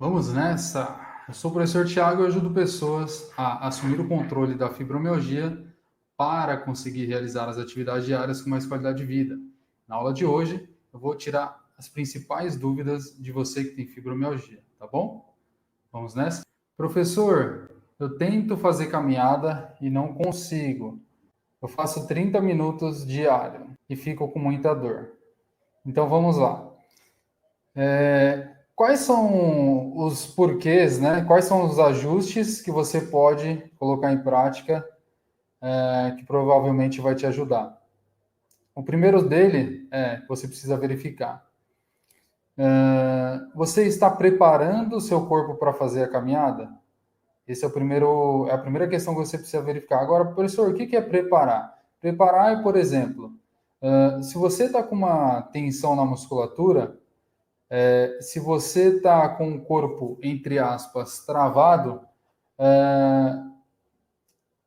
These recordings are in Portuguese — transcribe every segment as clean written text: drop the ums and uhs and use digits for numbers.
Vamos nessa. Eu sou o professor Tiago e ajudo pessoas a assumir o controle da fibromialgia para conseguir realizar as atividades diárias com mais qualidade de vida. Na aula de hoje, eu vou tirar as principais dúvidas de você que tem fibromialgia, tá bom? Vamos nessa? Professor, eu tento fazer caminhada e não consigo. Eu faço 30 minutos diário e fico com muita dor. Então vamos lá. Quais são os porquês, né? Quais são os ajustes que você pode colocar em prática, que provavelmente vai te ajudar? O primeiro dele é você precisa verificar. Você está preparando o seu corpo para fazer a caminhada? Esse é o primeiro, é a primeira questão que você precisa verificar. Agora, professor, o que é preparar? Preparar é, por exemplo, se você está com uma tensão na musculatura, se você está com o corpo, entre aspas, travado,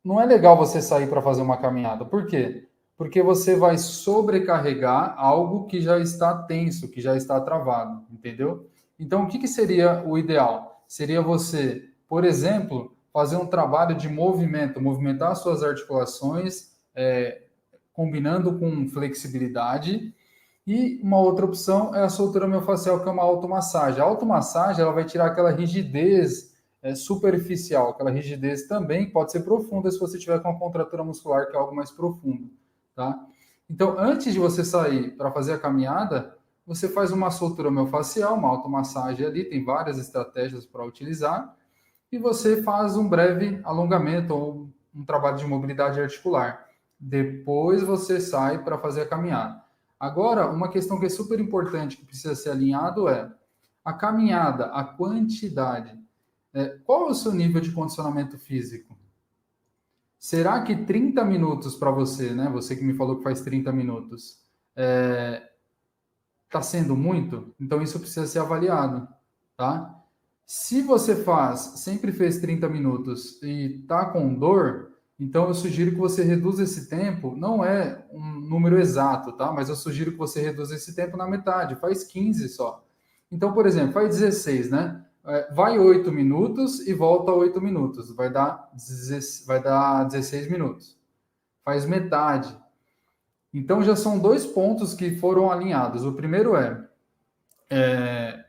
não é legal você sair para fazer uma caminhada. Por quê? Porque você vai sobrecarregar algo que já está tenso, que já está travado, entendeu? Então, o que seria o ideal? Seria você, por exemplo, fazer um trabalho de movimento, movimentar suas articulações, combinando com flexibilidade. E uma outra opção é a soltura miofascial, que é uma automassagem. A automassagem ela vai tirar aquela rigidez superficial, aquela rigidez também pode ser profunda se você tiver com uma contratura muscular, que é algo mais profundo, tá? Então, antes de você sair para fazer a caminhada, você faz uma soltura miofascial, uma automassagem ali, tem várias estratégias para utilizar, e você faz um breve alongamento ou um trabalho de mobilidade articular. Depois você sai para fazer a caminhada. Agora, uma questão que é super importante, que precisa ser alinhado é a caminhada, a quantidade. Qual é o seu nível de condicionamento físico? Será que 30 minutos para você, né? Você que me falou que faz 30 minutos, está sendo muito? Então isso precisa ser avaliado, tá? Se você sempre fez 30 minutos e está com dor, então eu sugiro que você reduza esse tempo, não é um número exato, tá? Mas eu sugiro que você reduza esse tempo na metade, faz 15 só. Então, por exemplo, faz 16, né? Vai 8 minutos e volta 8 minutos, vai dar 16 minutos. Faz metade. Então já são dois pontos que foram alinhados. O primeiro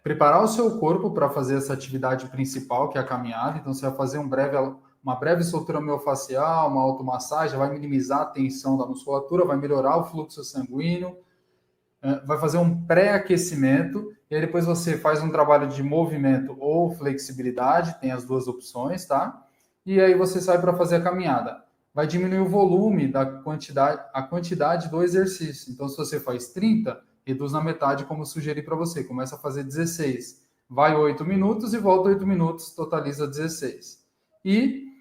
preparar o seu corpo para fazer essa atividade principal, que é a caminhada. Então, você vai fazer uma breve soltura miofascial, uma automassagem, vai minimizar a tensão da musculatura, vai melhorar o fluxo sanguíneo, vai fazer um pré-aquecimento, e aí depois você faz um trabalho de movimento ou flexibilidade, tem as duas opções, tá? E aí você sai para fazer a caminhada. Vai diminuir o volume a quantidade do exercício. Então, se você faz 30, reduz na metade, como eu sugeri para você. Começa a fazer 16. Vai 8 minutos e volta 8 minutos, totaliza 16. E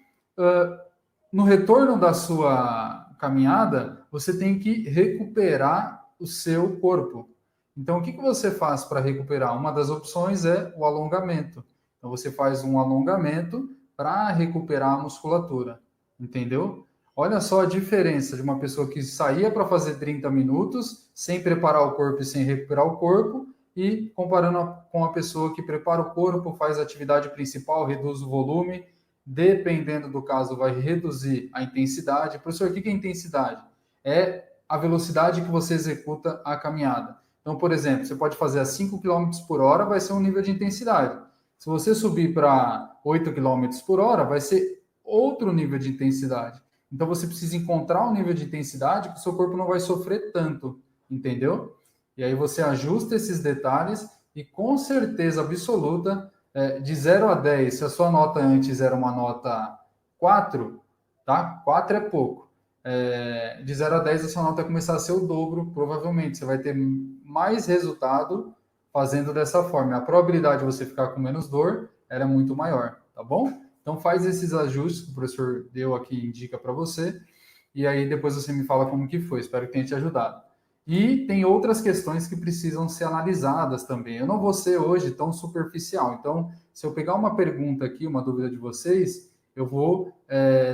no retorno da sua caminhada, você tem que recuperar o seu corpo. Então, o que você faz para recuperar? Uma das opções é o alongamento. Então, você faz um alongamento para recuperar a musculatura, entendeu? Olha só a diferença de uma pessoa que saía para fazer 30 minutos, sem preparar o corpo e sem recuperar o corpo, e comparando com a pessoa que prepara o corpo, faz a atividade principal, reduz o volume, dependendo do caso, vai reduzir a intensidade. Professor, o que é intensidade? É a velocidade que você executa a caminhada. Então, por exemplo, você pode fazer a 5 km por hora, vai ser um nível de intensidade. Se você subir para 8 km por hora, vai ser outro nível de intensidade. Então, você precisa encontrar um nível de intensidade que o seu corpo não vai sofrer tanto, entendeu? E aí você ajusta esses detalhes e, com certeza absoluta, de 0 a 10, se a sua nota antes era uma nota 4, tá? 4 é pouco. De 0 a 10, a sua nota vai começar a ser o dobro, provavelmente. Você vai ter mais resultado fazendo dessa forma. A probabilidade de você ficar com menos dor era muito maior, tá bom? Então faz esses ajustes que o professor deu aqui, indica para você, e aí depois você me fala como que foi. Espero que tenha te ajudado. E tem outras questões que precisam ser analisadas também. Eu não vou ser hoje tão superficial. Então, se eu pegar uma pergunta aqui, uma dúvida de vocês, eu vou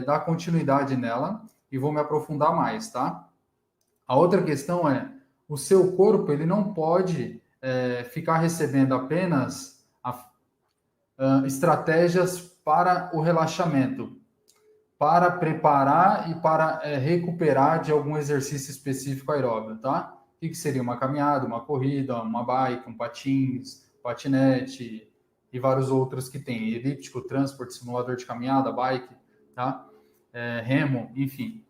dar continuidade nela e vou me aprofundar mais, tá? A outra questão é, o seu corpo ele não pode ficar recebendo apenas estratégias para o relaxamento, para preparar e para recuperar de algum exercício específico aeróbio, tá? O que seria uma caminhada, uma corrida, uma bike, um patins, patinete e vários outros que tem, elíptico, transporte, simulador de caminhada, bike, tá? Remo, enfim.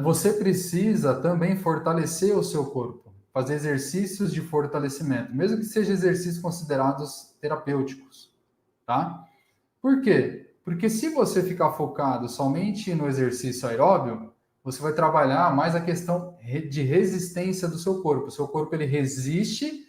Você precisa também fortalecer o seu corpo, fazer exercícios de fortalecimento, mesmo que sejam exercícios considerados terapêuticos, tá? Por quê? Porque se você ficar focado somente no exercício aeróbio, você vai trabalhar mais a questão de resistência do seu corpo. O seu corpo ele resiste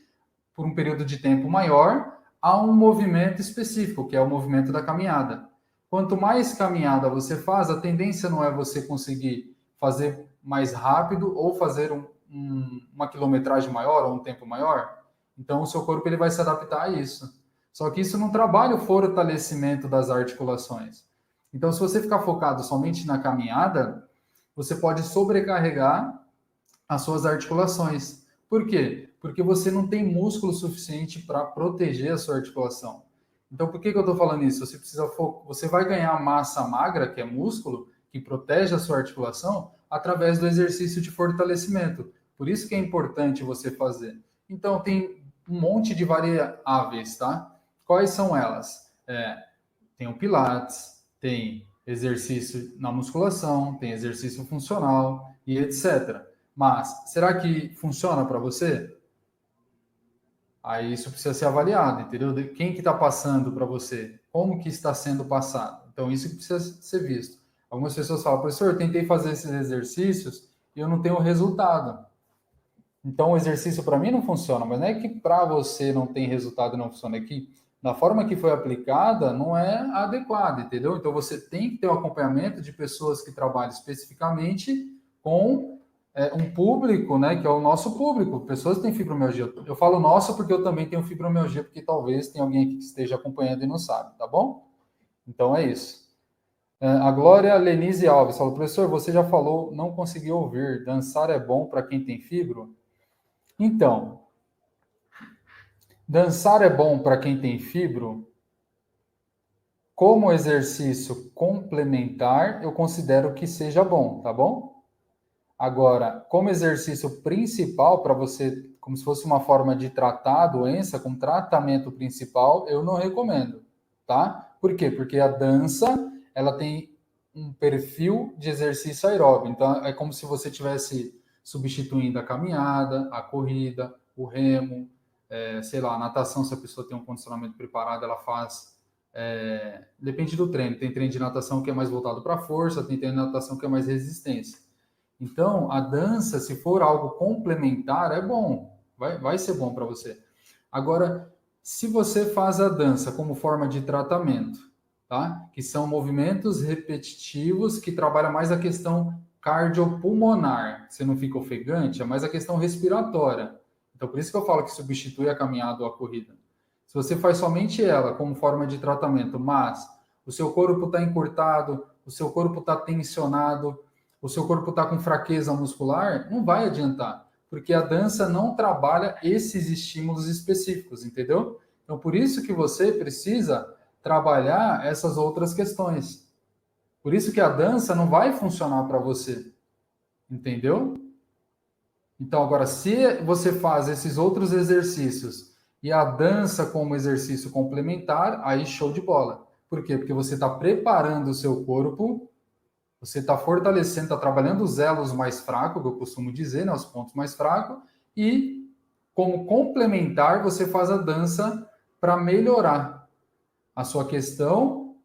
por um período de tempo maior a um movimento específico, que é o movimento da caminhada. Quanto mais caminhada você faz, a tendência não é você conseguir fazer mais rápido ou fazer uma quilometragem maior ou um tempo maior. Então, o seu corpo ele vai se adaptar a isso. Só que isso não trabalha o fortalecimento das articulações. Então, se você ficar focado somente na caminhada, você pode sobrecarregar as suas articulações. Por quê? Porque você não tem músculo suficiente para proteger a sua articulação. Então, por que eu estou falando isso? Você vai ganhar massa magra, que é músculo, que protege a sua articulação, através do exercício de fortalecimento. Por isso que é importante você fazer. Então, tem um monte de variáveis, tá? Quais são elas? Tem o Pilates, tem exercício na musculação, tem exercício funcional e etc. Mas, será que funciona para você? Aí isso precisa ser avaliado, entendeu? Quem que está passando para você? Como que está sendo passado? Então, isso precisa ser visto. Algumas pessoas falam, professor, eu tentei fazer esses exercícios e eu não tenho resultado. Então, o exercício para mim não funciona, mas não é que para você não tem resultado e não funciona, é que da forma que foi aplicada não é adequada, entendeu? Então, você tem que ter um acompanhamento de pessoas que trabalham especificamente com um público, né, que é o nosso público, pessoas que têm fibromialgia. Eu falo nosso porque eu também tenho fibromialgia, porque talvez tenha alguém aqui que esteja acompanhando e não sabe, tá bom? Então, é isso. A Glória Lenise Alves falou, professor, você já falou, não consegui ouvir, dançar é bom para quem tem fibro? Então, dançar é bom para quem tem fibro? Como exercício complementar, eu considero que seja bom, tá bom? Agora, como exercício principal para você, como se fosse uma forma de tratar a doença, como tratamento principal, eu não recomendo, tá? Por quê? Porque a dança, ela tem um perfil de exercício aeróbio. Então, é como se você estivesse substituindo a caminhada, a corrida, o remo, sei lá, a natação, se a pessoa tem um condicionamento preparado, ela faz. Depende do treino. Tem treino de natação que é mais voltado para força, tem treino de natação que é mais resistência. Então, a dança, se for algo complementar, é bom, vai ser bom para você. Agora, se você faz a dança como forma de tratamento, tá? Que são movimentos repetitivos que trabalham mais a questão cardiopulmonar, você não fica ofegante, é mais a questão respiratória. Então, por isso que eu falo que substitui a caminhada ou a corrida. Se você faz somente ela como forma de tratamento, mas o seu corpo está encurtado, o seu corpo está tensionado, o seu corpo está com fraqueza muscular, não vai adiantar, porque a dança não trabalha esses estímulos específicos, entendeu? Então, por isso que você precisa trabalhar essas outras questões. Por isso que a dança não vai funcionar para você, entendeu? Então, agora, se você faz esses outros exercícios e a dança como exercício complementar, aí show de bola. Por quê? Porque você está preparando o seu corpo, você está fortalecendo, está trabalhando os elos mais fracos, que eu costumo dizer, né, os pontos mais fracos, e como complementar, você faz a dança para melhorar a sua questão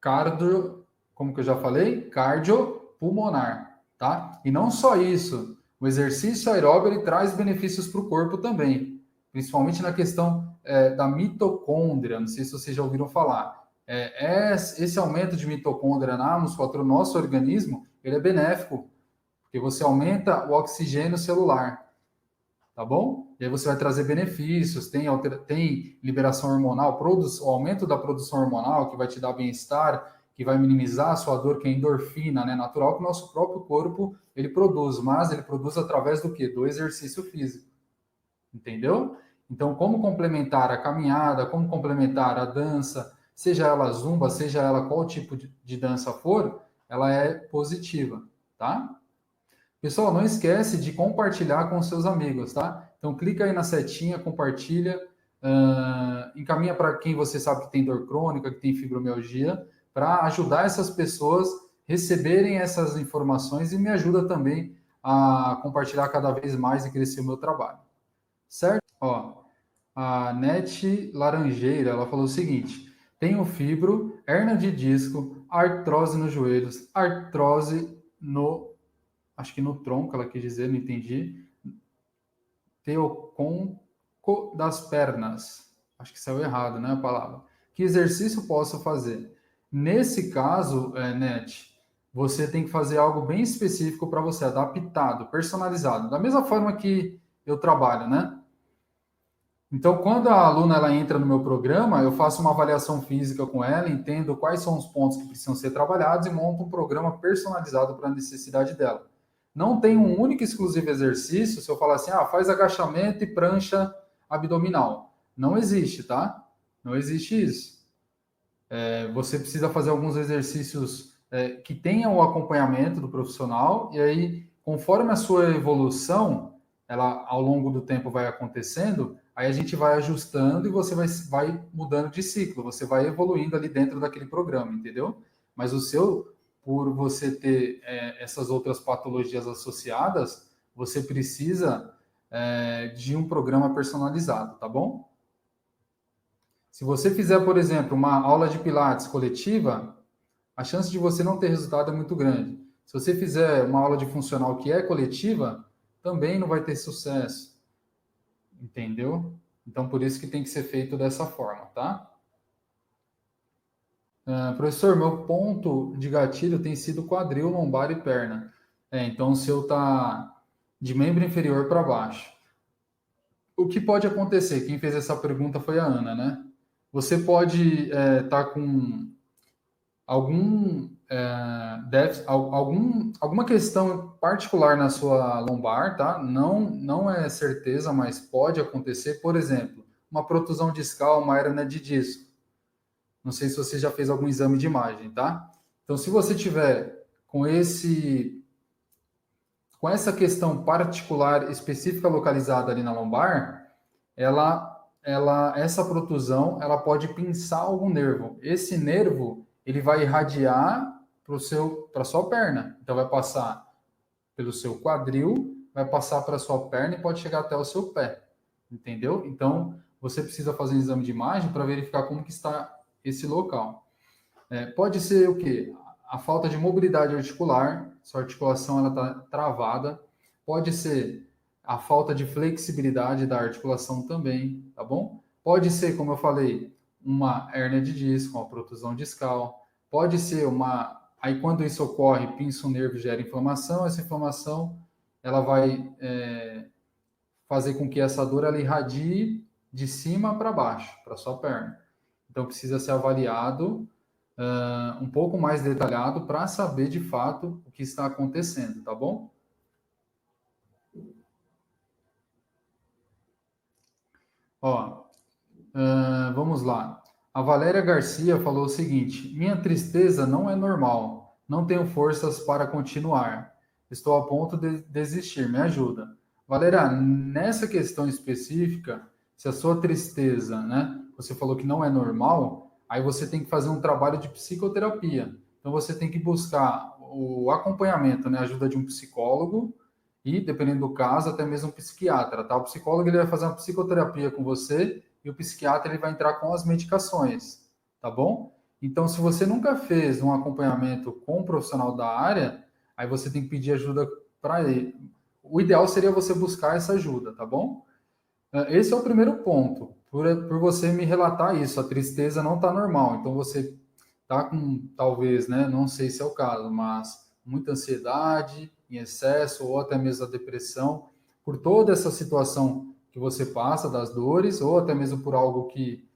cardio, como que eu já falei, cardiopulmonar, tá? E não só isso, o exercício aeróbio ele traz benefícios para o corpo também, principalmente na questão da mitocôndria, não sei se vocês já ouviram falar. Esse aumento de mitocôndria na musculatura do nosso organismo, ele é benéfico, porque você aumenta o oxigênio celular, tá bom? E aí você vai trazer benefícios, tem liberação hormonal, o aumento da produção hormonal, que vai te dar bem-estar, que vai minimizar a sua dor, que é endorfina, né? Natural que o nosso próprio corpo, ele produz, mas ele produz através do quê? Do exercício físico, entendeu? Então, como complementar a caminhada, como complementar a dança, seja ela zumba, seja ela qual tipo de dança for, ela é positiva, tá? Pessoal, não esquece de compartilhar com seus amigos, tá? Então, clica aí na setinha, compartilha, encaminha para quem você sabe que tem dor crônica, que tem fibromialgia, para ajudar essas pessoas receberem essas informações e me ajuda também a compartilhar cada vez mais e crescer o meu trabalho. Certo? Ó, a Nete Laranjeira, ela falou o seguinte: tenho fibro, hernia de disco, artrose nos joelhos, artrose no, acho que no tronco, ela quis dizer, não entendi, teoconco das pernas. Acho que saiu errado, né, a palavra. Que exercício posso fazer? Nesse caso, Net, você tem que fazer algo bem específico para você, adaptado, personalizado. Da mesma forma que eu trabalho, né? Então, quando a aluna ela entra no meu programa, eu faço uma avaliação física com ela, entendo quais são os pontos que precisam ser trabalhados e monto um programa personalizado para a necessidade dela. Não tem um único e exclusivo exercício, se eu falar assim, faz agachamento e prancha abdominal. Não existe, tá? Não existe isso. Você precisa fazer alguns exercícios que tenham o acompanhamento do profissional, e aí, conforme a sua evolução, ela ao longo do tempo vai acontecendo, aí a gente vai ajustando e você vai mudando de ciclo, você vai evoluindo ali dentro daquele programa, entendeu? Mas o seu, por você ter essas outras patologias associadas, você precisa de um programa personalizado, tá bom? Se você fizer, por exemplo, uma aula de Pilates coletiva, a chance de você não ter resultado é muito grande. Se você fizer uma aula de funcional que é coletiva, também não vai ter sucesso. Entendeu? Então, por isso que tem que ser feito dessa forma, tá? Professor, meu ponto de gatilho tem sido quadril, lombar e perna. Então, o seu tá de membro inferior para baixo. O que pode acontecer? Quem fez essa pergunta foi a Ana, né? Você pode estar com alguma questão particular na sua lombar, tá? Não é certeza, mas pode acontecer. Por exemplo, uma protusão discal, uma hérnia de disco. Não sei se você já fez algum exame de imagem, tá? Então, se você tiver com essa questão particular específica localizada ali na lombar, essa protusão, ela pode pinçar algum nervo. Esse nervo, ele vai irradiar para sua perna. Então, vai passar pelo seu quadril, vai passar para sua perna e pode chegar até o seu pé. Entendeu? Então, você precisa fazer um exame de imagem para verificar como que está esse local. Pode ser o quê? A falta de mobilidade articular, sua articulação ela está travada. Pode ser a falta de flexibilidade da articulação também, tá bom? Pode ser, como eu falei, uma hérnia de disco, uma protusão discal. Pode ser Aí, quando isso ocorre, pinça o nervo e gera inflamação. Essa inflamação ela vai fazer com que essa dor ela irradie de cima para baixo, para sua perna. Então, precisa ser avaliado um pouco mais detalhado para saber de fato o que está acontecendo, tá bom? Ó, vamos lá. A Valéria Garcia falou o seguinte: minha tristeza não é normal, não tenho forças para continuar. Estou a ponto de desistir, me ajuda. Valéria, nessa questão específica, se a sua tristeza, né, você falou que não é normal, aí você tem que fazer um trabalho de psicoterapia. Então você tem que buscar o acompanhamento, né, a ajuda de um psicólogo e, dependendo do caso, até mesmo um psiquiatra, tá? O psicólogo ele vai fazer uma psicoterapia com você e o psiquiatra ele vai entrar com as medicações, tá bom? Então, se você nunca fez um acompanhamento com um profissional da área, aí você tem que pedir ajuda para ele. O ideal seria você buscar essa ajuda, tá bom? Esse é o primeiro ponto. Por você me relatar isso, a tristeza não está normal. Então, você está com, talvez, né? Não sei se é o caso, mas muita ansiedade em excesso ou até mesmo a depressão, por toda essa situação que você passa, das dores, ou até mesmo por algo que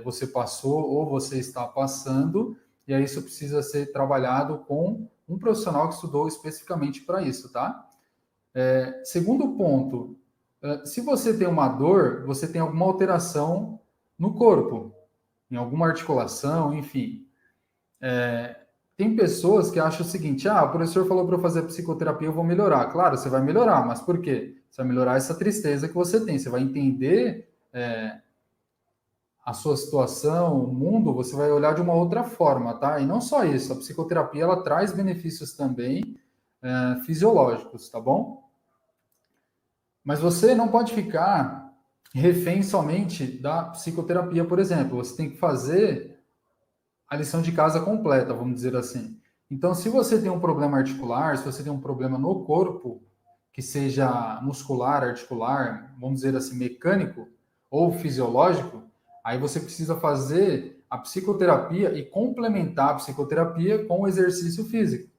você passou ou você está passando, e aí isso precisa ser trabalhado com um profissional que estudou especificamente para isso, tá? Segundo ponto, Se você tem uma dor, você tem alguma alteração no corpo, em alguma articulação, enfim. Tem pessoas que acham o seguinte: o professor falou para eu fazer psicoterapia, eu vou melhorar. Claro, você vai melhorar, mas por quê? Você vai melhorar essa tristeza que você tem, você vai entender a sua situação, o mundo, você vai olhar de uma outra forma, tá? E não só isso, a psicoterapia ela traz benefícios também fisiológicos, tá bom? Mas você não pode ficar refém somente da psicoterapia, por exemplo. Você tem que fazer a lição de casa completa, vamos dizer assim. Então, se você tem um problema articular, se você tem um problema no corpo, que seja muscular, articular, vamos dizer assim, mecânico ou fisiológico, aí você precisa fazer a psicoterapia e complementar a psicoterapia com o exercício físico.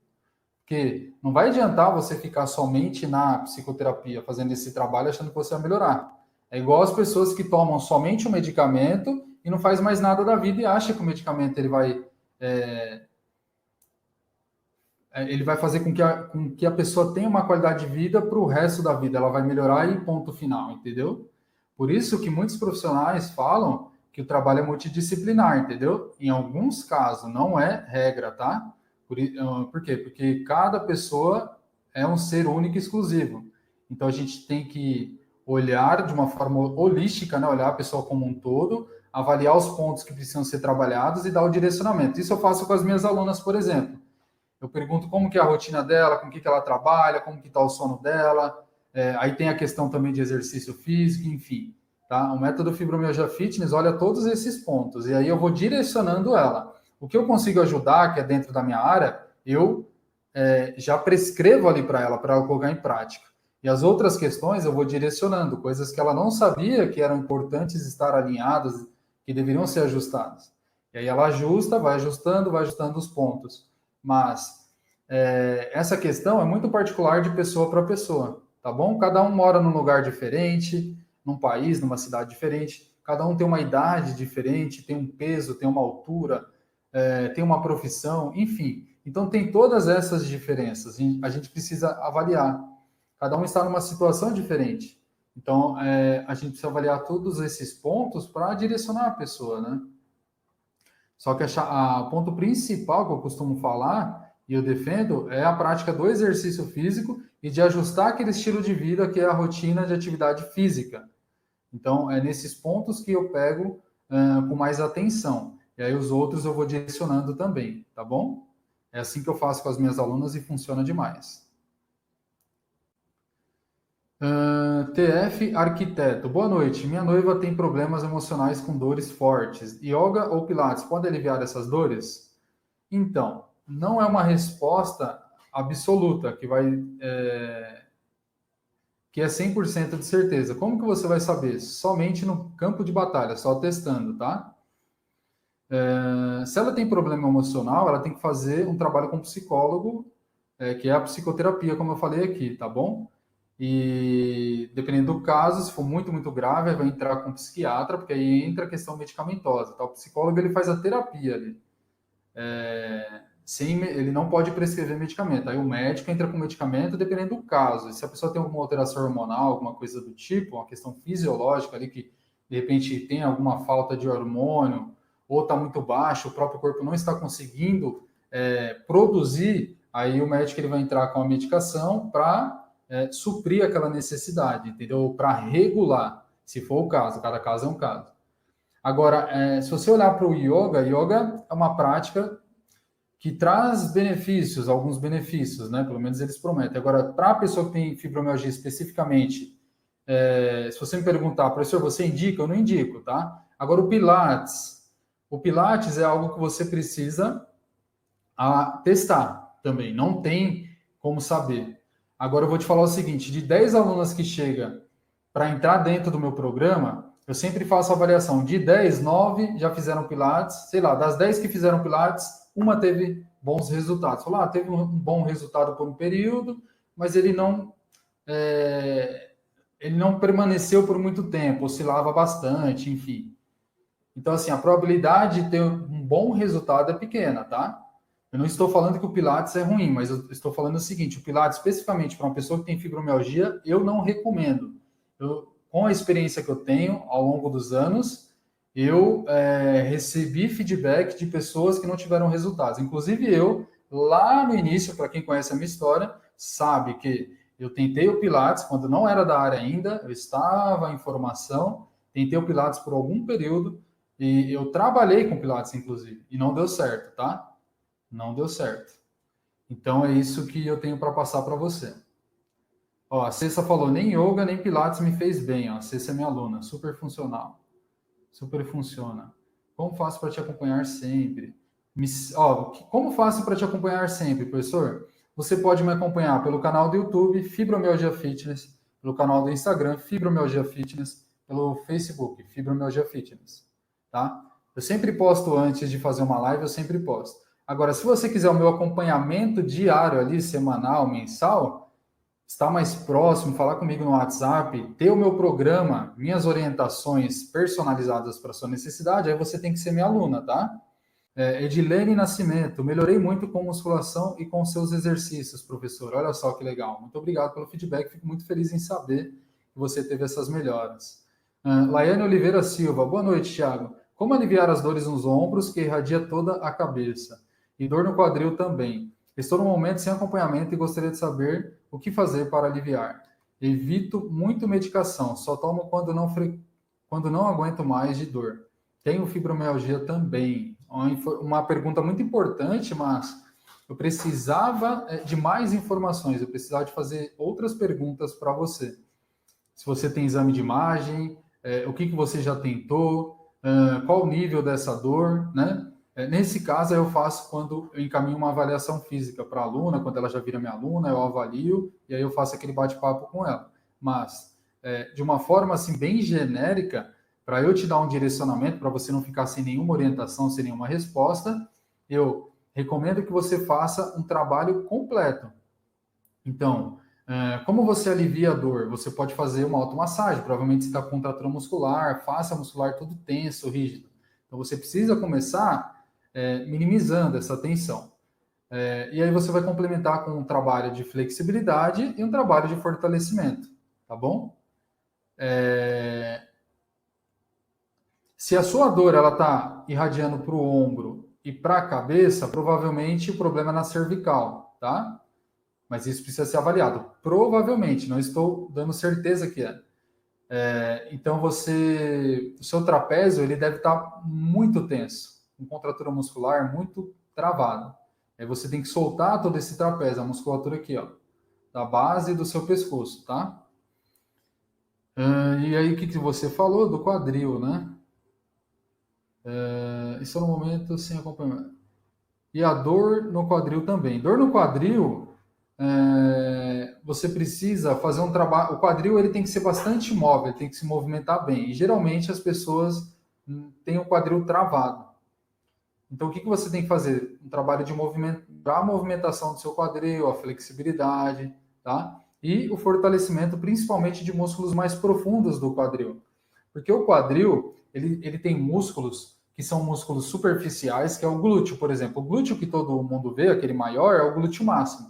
Porque não vai adiantar você ficar somente na psicoterapia, fazendo esse trabalho, achando que você vai melhorar. É igual as pessoas que tomam somente o medicamento e não faz mais nada da vida e acha que o medicamento ele vai fazer com que a pessoa tenha uma qualidade de vida para o resto da vida. Ela vai melhorar e ponto final, entendeu? Por isso que muitos profissionais falam que o trabalho é multidisciplinar, entendeu? Em alguns casos, não é regra, tá? Por quê? Porque cada pessoa é um ser único e exclusivo. Então a gente tem que olhar de uma forma holística, né? Olhar a pessoa como um todo, avaliar os pontos que precisam ser trabalhados e dar o direcionamento. Isso eu faço com as minhas alunas, por exemplo. Eu pergunto como que é a rotina dela, com o que ela trabalha, como que está o sono dela. Aí tem a questão também de exercício físico, enfim. Tá? O método Fibromialgia Fitness olha todos esses pontos e aí eu vou direcionando ela. O que eu consigo ajudar, que é dentro da minha área, eu já prescrevo ali para ela colocar em prática. E as outras questões eu vou direcionando, coisas que ela não sabia que eram importantes estar alinhadas, que deveriam ser ajustadas. E aí ela ajusta, vai ajustando os pontos. Mas essa questão é muito particular de pessoa para pessoa, tá bom? Cada um mora num lugar diferente, num país, numa cidade diferente, cada um tem uma idade diferente, tem um peso, tem uma altura, tem uma profissão, enfim. Então tem todas essas diferenças, a gente precisa avaliar. Cada um está numa situação diferente. Então a gente precisa avaliar todos esses pontos para direcionar a pessoa, né? Só que o ponto principal que eu costumo falar e eu defendo é a prática do exercício físico e de ajustar aquele estilo de vida que é a rotina de atividade física. Então, é nesses pontos que eu pego com mais atenção. E aí os outros eu vou direcionando também, tá bom? É assim que eu faço com as minhas alunas e funciona demais. TF Arquiteto, boa noite. Minha noiva tem problemas emocionais com dores fortes. Yoga ou Pilates pode aliviar essas dores? Então, não é uma resposta absoluta que é 100% de certeza. Como que você vai saber? Somente no campo de batalha, só testando, tá? Se ela tem problema emocional, ela tem que fazer um trabalho com psicólogo, que é a psicoterapia, como eu falei aqui, tá bom? E dependendo do caso, se for muito, muito grave, vai entrar com um psiquiatra, porque aí entra a questão medicamentosa, tá? O psicólogo, ele faz a terapia ali. Ele não pode prescrever medicamento. Aí o médico entra com medicamento dependendo do caso. E se a pessoa tem alguma alteração hormonal, alguma coisa do tipo, uma questão fisiológica ali que de repente tem alguma falta de hormônio ou está muito baixo, o próprio corpo não está conseguindo produzir, aí o médico ele vai entrar com a medicação para suprir aquela necessidade, entendeu? Para regular, se for o caso. Cada caso é um caso. Agora, se você olhar para o yoga é uma prática que traz benefícios, alguns benefícios, né? Pelo menos eles prometem. Agora, para a pessoa que tem fibromialgia especificamente, se você me perguntar, professor, você indica? Eu não indico, tá? Agora, o Pilates é algo que você precisa testar também, não tem como saber. Agora, eu vou te falar o seguinte, de 10 alunas que chegam para entrar dentro do meu programa, eu sempre faço a avaliação. De 10, 9 já fizeram Pilates, sei lá, das 10 que fizeram Pilates, uma teve bons resultados. Falou, teve um bom resultado por um período, mas ele não permaneceu por muito tempo, oscilava bastante, enfim. Então, assim, a probabilidade de ter um bom resultado é pequena, tá? Eu não estou falando que o Pilates é ruim, mas eu estou falando o seguinte, o Pilates, especificamente para uma pessoa que tem fibromialgia, eu não recomendo. com a experiência que eu tenho ao longo dos anos, eu recebi feedback de pessoas que não tiveram resultados. Inclusive eu, lá no início, para quem conhece a minha história, sabe que eu tentei o Pilates quando não era da área ainda, eu estava em formação, tentei o Pilates por algum período, e eu trabalhei com Pilates, inclusive, e não deu certo, tá? Não deu certo. Então é isso que eu tenho para passar para você. Ó, a Cessa falou, nem yoga, nem Pilates me fez bem. Ó, a Cessa é minha aluna, super funcional. Super funciona. Como faço para te acompanhar sempre? Como faço para te acompanhar sempre, professor? Você pode me acompanhar pelo canal do YouTube, Fibromialgia Fitness, pelo canal do Instagram, Fibromialgia Fitness, pelo Facebook, Fibromialgia Fitness, tá? Eu sempre posto antes de fazer uma live, eu sempre posto. Agora, se você quiser o meu acompanhamento diário ali, semanal, mensal, estar mais próximo, falar comigo no WhatsApp, ter o meu programa, minhas orientações personalizadas para sua necessidade, aí você tem que ser minha aluna, tá? Edilene Nascimento, melhorei muito com musculação e com seus exercícios, professor. Olha só que legal. Muito obrigado pelo feedback, fico muito feliz em saber que você teve essas melhoras. Laiane Oliveira Silva, boa noite, Thiago. Como aliviar as dores nos ombros que irradia toda a cabeça? E dor no quadril também. Estou no momento sem acompanhamento e gostaria de saber o que fazer para aliviar. Evito muito medicação, só tomo quando não aguento mais de dor. Tenho fibromialgia também. Uma pergunta muito importante, mas eu precisava de mais informações, eu precisava de fazer outras perguntas para você. Se você tem exame de imagem, o que você já tentou, qual o nível dessa dor, né? Nesse caso, eu faço quando eu encaminho uma avaliação física para a aluna, quando ela já vira minha aluna, eu avalio e aí eu faço aquele bate-papo com ela. Mas, de uma forma assim bem genérica, para eu te dar um direcionamento, para você não ficar sem nenhuma orientação, sem nenhuma resposta, eu recomendo que você faça um trabalho completo. Então, como você alivia a dor? Você pode fazer uma automassagem, provavelmente você está com contratura muscular, face muscular todo tenso, rígido. Então, você precisa começar minimizando essa tensão. E aí você vai complementar com um trabalho de flexibilidade e um trabalho de fortalecimento, tá bom? Se a sua dor ela está irradiando para o ombro e para a cabeça, provavelmente o problema é na cervical, tá? Mas isso precisa ser avaliado. Provavelmente, não estou dando certeza que é. Então o seu trapézio ele deve estar muito tenso, com contratura muscular muito travada. Aí você tem que soltar todo esse trapézio, a musculatura aqui, ó, da base do seu pescoço, tá? E aí o que você falou do quadril, né? Isso é no momento sem acompanhamento. E a dor no quadril também. Dor no quadril, você precisa fazer um trabalho. O quadril ele tem que ser bastante móvel, ele tem que se movimentar bem. E geralmente as pessoas têm o quadril travado. Então o que você tem que fazer? Um trabalho de movimento, a movimentação do seu quadril, a flexibilidade, tá? E o fortalecimento, principalmente de músculos mais profundos do quadril. Porque o quadril, ele tem músculos que são músculos superficiais, que é o glúteo, por exemplo. O glúteo que todo mundo vê, aquele maior, é o glúteo máximo.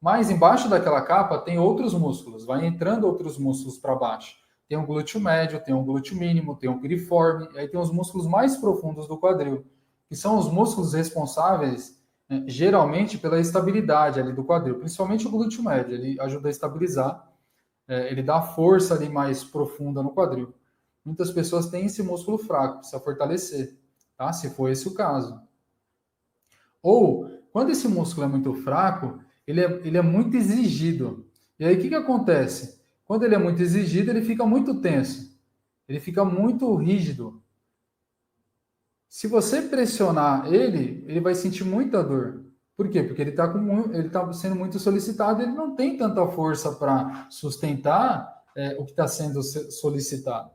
Mas embaixo daquela capa tem outros músculos, vai entrando outros músculos para baixo. Tem um glúteo médio, tem um glúteo mínimo, tem um piriforme, e aí tem os músculos mais profundos do quadril, que são os músculos responsáveis, geralmente, pela estabilidade ali do quadril, principalmente o glúteo médio, ele ajuda a estabilizar, ele dá força ali mais profunda no quadril. Muitas pessoas têm esse músculo fraco, precisa fortalecer, tá? Se for esse o caso. Ou, quando esse músculo é muito fraco, ele é muito exigido. E aí, o que acontece? Quando ele é muito exigido, ele fica muito tenso. Ele fica muito rígido. Se você pressionar ele vai sentir muita dor. Por quê? Porque ele está sendo muito solicitado, ele não tem tanta força para sustentar o que está sendo solicitado.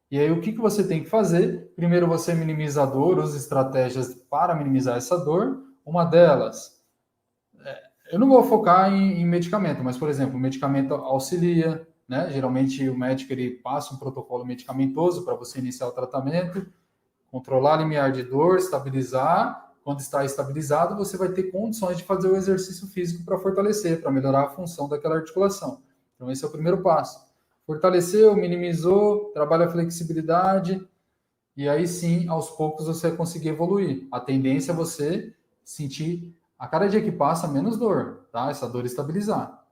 E aí, o que você tem que fazer? Primeiro, você minimiza a dor, usa estratégias para minimizar essa dor. Uma delas, eu não vou focar em medicamento, mas, por exemplo, o medicamento auxilia, né? Geralmente, o médico ele passa um protocolo medicamentoso para você iniciar o tratamento, controlar o limiar de dor, estabilizar. Quando está estabilizado, você vai ter condições de fazer o exercício físico para fortalecer, para melhorar a função daquela articulação. Então, esse é o primeiro passo. Fortaleceu, minimizou, trabalha a flexibilidade, e aí sim, aos poucos você vai conseguir evoluir. A tendência é você sentir, a cada dia que passa, menos dor, tá? Essa dor estabilizar.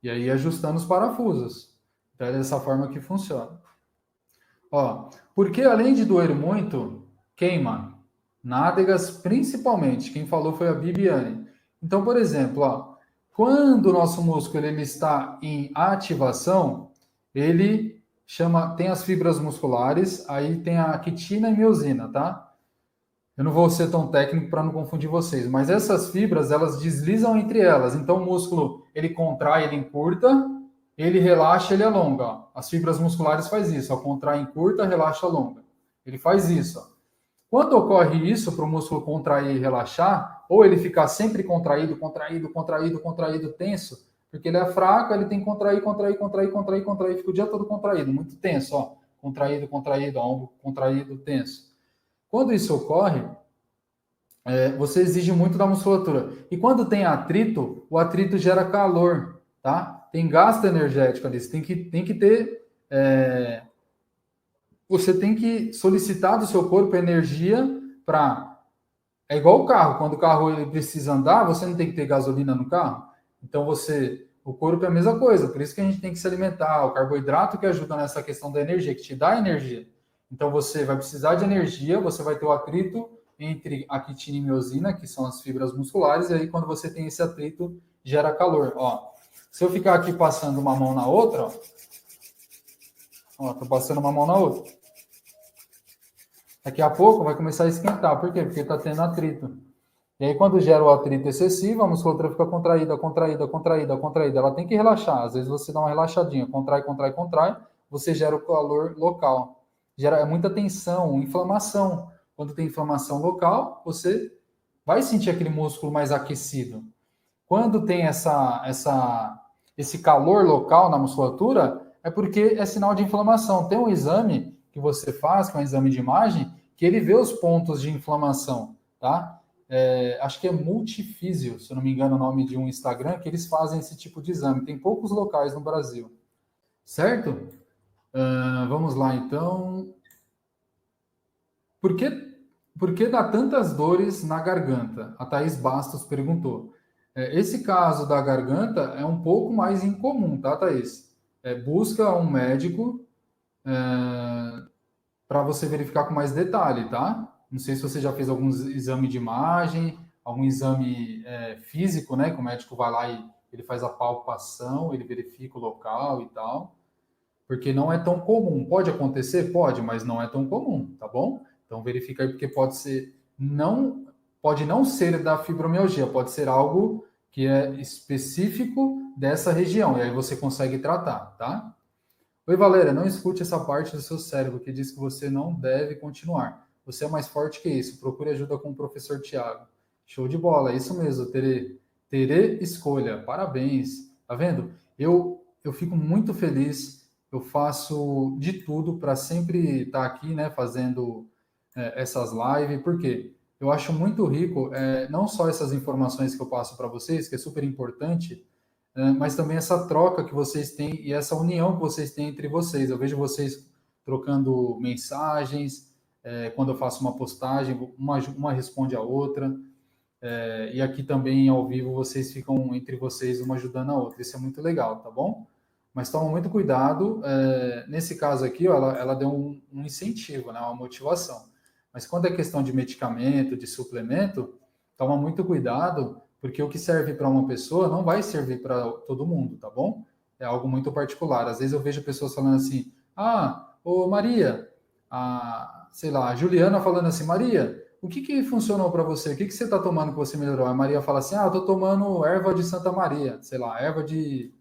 E aí ajustando os parafusos. Então é dessa forma que funciona. Ó, porque além de doer muito, queima. Nádegas, principalmente. Quem falou foi a Bibiane. Então, por exemplo, ó, quando o nosso músculo ele está em ativação, ele tem as fibras musculares, aí tem a quitina e miosina, tá? Eu não vou ser tão técnico para não confundir vocês, mas essas fibras, elas deslizam entre elas. Então, o músculo, ele contrai, ele encurta, ele relaxa, ele alonga. Ó. As fibras musculares faz isso, ó, contrai, encurta, relaxa, alonga. Ele faz isso. Ó. Quando ocorre isso para o músculo contrair e relaxar, ou ele ficar sempre contraído, contraído, contraído, contraído, tenso, porque ele é fraco, ele tem que contrair, contrair, contrair, contrair, contrair, fica o dia todo contraído, muito tenso, ó. Contraído, contraído, ombro contraído, tenso. Quando isso ocorre, você exige muito da musculatura. E quando tem atrito, o atrito gera calor, tá? Tem gasto energético ali. Você tem que ter. Você tem que solicitar do seu corpo energia para. É igual o carro. Quando o carro ele precisa andar, você não tem que ter gasolina no carro. Então o corpo é a mesma coisa. Por isso que a gente tem que se alimentar. O carboidrato que ajuda nessa questão da energia, que te dá energia. Então você vai precisar de energia, você vai ter o atrito entre a quitina e miosina, que são as fibras musculares, e aí quando você tem esse atrito, gera calor. Ó, se eu ficar aqui passando uma mão na outra, ó, tô passando uma mão na outra. Daqui a pouco vai começar a esquentar. Por quê? Porque está tendo atrito. E aí, quando gera o atrito excessivo, a musculatura fica contraída, contraída, contraída, contraída. Ela tem que relaxar. Às vezes você dá uma relaxadinha, contrai, contrai, contrai, você gera o calor local. Gera muita tensão, inflamação. Quando tem inflamação local, você vai sentir aquele músculo mais aquecido. Quando tem esse calor local na musculatura, é porque é sinal de inflamação. Tem um exame que você faz, que é um exame de imagem, que ele vê os pontos de inflamação, tá? Acho que é Multifísio, se eu não me engano o nome de um Instagram, que eles fazem esse tipo de exame. Tem poucos locais no Brasil. Certo? Vamos lá, então. Por que dá tantas dores na garganta? A Thaís Bastos perguntou. Esse caso da garganta é um pouco mais incomum, tá, Thaís? Busca um médico para você verificar com mais detalhe, tá? Não sei se você já fez algum exame de imagem, algum exame físico, né? Que o médico vai lá e ele faz a palpação, ele verifica o local e tal. Porque não é tão comum. Pode acontecer? Pode, mas não é tão comum, tá bom? Então verifica aí, porque pode não ser da fibromialgia, pode ser algo que é específico dessa região, e aí você consegue tratar, tá? Oi, Valéria, não escute essa parte do seu cérebro que diz que você não deve continuar. Você é mais forte que isso. Procure ajuda com o professor Tiago. Show de bola, é isso mesmo, terê escolha. Parabéns. Tá vendo? Eu fico muito feliz. Eu faço de tudo para sempre estar aqui, né, fazendo essas lives, porque eu acho muito rico, não só essas informações que eu passo para vocês, que é super importante, mas também essa troca que vocês têm e essa união que vocês têm entre vocês. Eu vejo vocês trocando mensagens, quando eu faço uma postagem, uma responde a outra, e aqui também ao vivo vocês ficam entre vocês, uma ajudando a outra. Isso é muito legal, tá bom? Mas toma muito cuidado. Nesse caso aqui, ó, ela deu um incentivo, né, uma motivação. Mas quando é questão de medicamento, de suplemento, toma muito cuidado, porque o que serve para uma pessoa não vai servir para todo mundo, tá bom? É algo muito particular. Às vezes eu vejo pessoas falando assim: ah, ô Maria, sei lá, a Juliana falando assim: Maria, o que funcionou para você? O que você está tomando que você melhorou? A Maria fala assim: ah, eu estou tomando erva de Santa Maria, sei lá, erva de,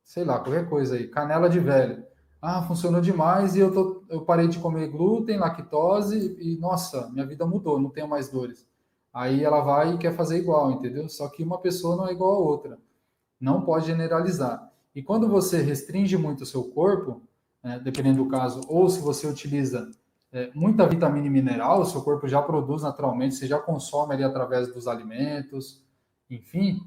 sei lá, qualquer coisa aí, canela de velho. Ah, funcionou demais e eu parei de comer glúten, lactose e, nossa, minha vida mudou, não tenho mais dores. Aí ela vai e quer fazer igual, entendeu? Só que uma pessoa não é igual a outra. Não pode generalizar. E quando você restringe muito o seu corpo, dependendo do caso, ou se você utiliza muita vitamina e mineral, o seu corpo já produz naturalmente, você já consome ali através dos alimentos, enfim,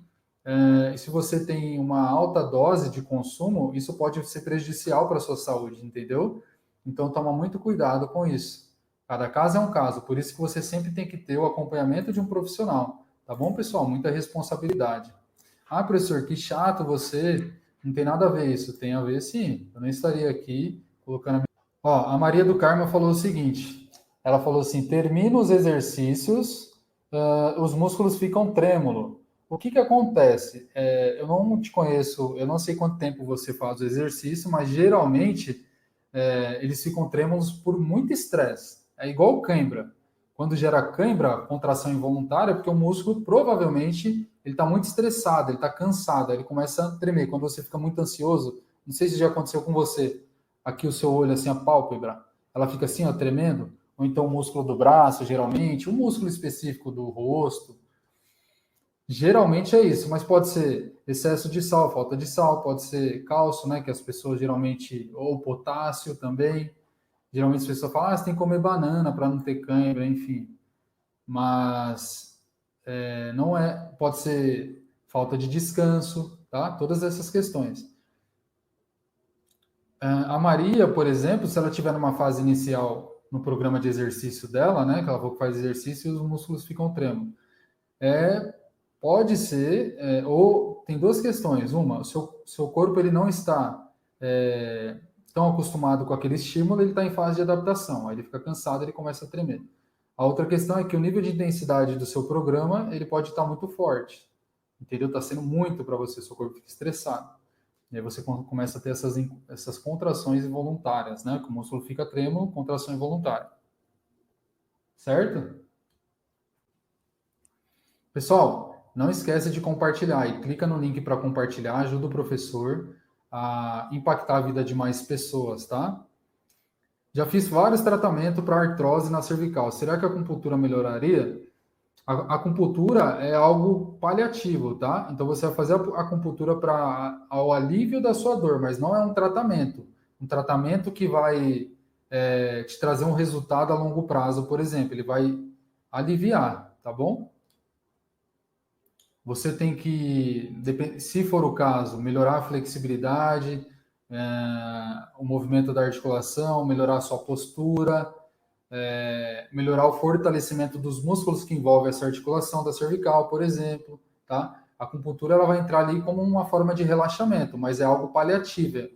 E se você tem uma alta dose de consumo, isso pode ser prejudicial para a sua saúde, entendeu? Então, toma muito cuidado com isso. Cada caso é um caso, por isso que você sempre tem que ter o acompanhamento de um profissional, tá bom, pessoal? Muita responsabilidade. Ah, professor, que chato você. Não tem nada a ver isso. Tem a ver, sim. Eu não estaria aqui colocando a minha... Ó, a Maria do Carmo falou o seguinte. Ela falou assim, termina os exercícios, os músculos ficam trêmulo. O que que acontece? Eu não te conheço, eu não sei quanto tempo você faz o exercício, mas geralmente eles ficam trêmulos por muito estresse. É igual cãibra. Quando gera cãibra, contração involuntária, porque o músculo provavelmente ele está muito estressado, ele está cansado, ele começa a tremer. Quando você fica muito ansioso, não sei se já aconteceu com você, aqui o seu olho, assim, a pálpebra, ela fica assim, ó, tremendo, ou então o músculo do braço, geralmente, um músculo específico do rosto. Geralmente é isso, mas pode ser excesso de sal, falta de sal, pode ser cálcio, né, que as pessoas geralmente, ou potássio também. Geralmente as pessoas falam, você tem que comer banana para não ter cãibra, enfim. Mas não é, pode ser falta de descanso, tá? Todas essas questões. A Maria, por exemplo, se ela estiver numa fase inicial no programa de exercício dela, né, que ela faz exercício e os músculos ficam trêmulos, pode ser, ou tem duas questões. Uma, o seu corpo ele não está tão acostumado com aquele estímulo, ele está em fase de adaptação. Aí ele fica cansado, ele começa a tremer. A outra questão é que o nível de intensidade do seu programa ele pode estar muito forte, entendeu? Está sendo muito para você, seu corpo fica estressado. E aí você começa a ter essas contrações involuntárias, né? Que o músculo fica trêmulo, contração involuntária. Certo? Pessoal, não esquece de compartilhar e clica no link para compartilhar, ajuda o professor a impactar a vida de mais pessoas, tá? Já fiz vários tratamentos para artrose na cervical. Será que a acupuntura melhoraria? A acupuntura é algo paliativo, tá? Então você vai fazer a acupuntura para ao alívio da sua dor, mas não é um tratamento. Um tratamento que vai te trazer um resultado a longo prazo, por exemplo. Ele vai aliviar, tá bom? Você tem que, se for o caso, melhorar a flexibilidade, o movimento da articulação, melhorar a sua postura, melhorar o fortalecimento dos músculos que envolvem essa articulação da cervical, por exemplo, tá? A acupuntura ela vai entrar ali como uma forma de relaxamento, mas é algo paliativo,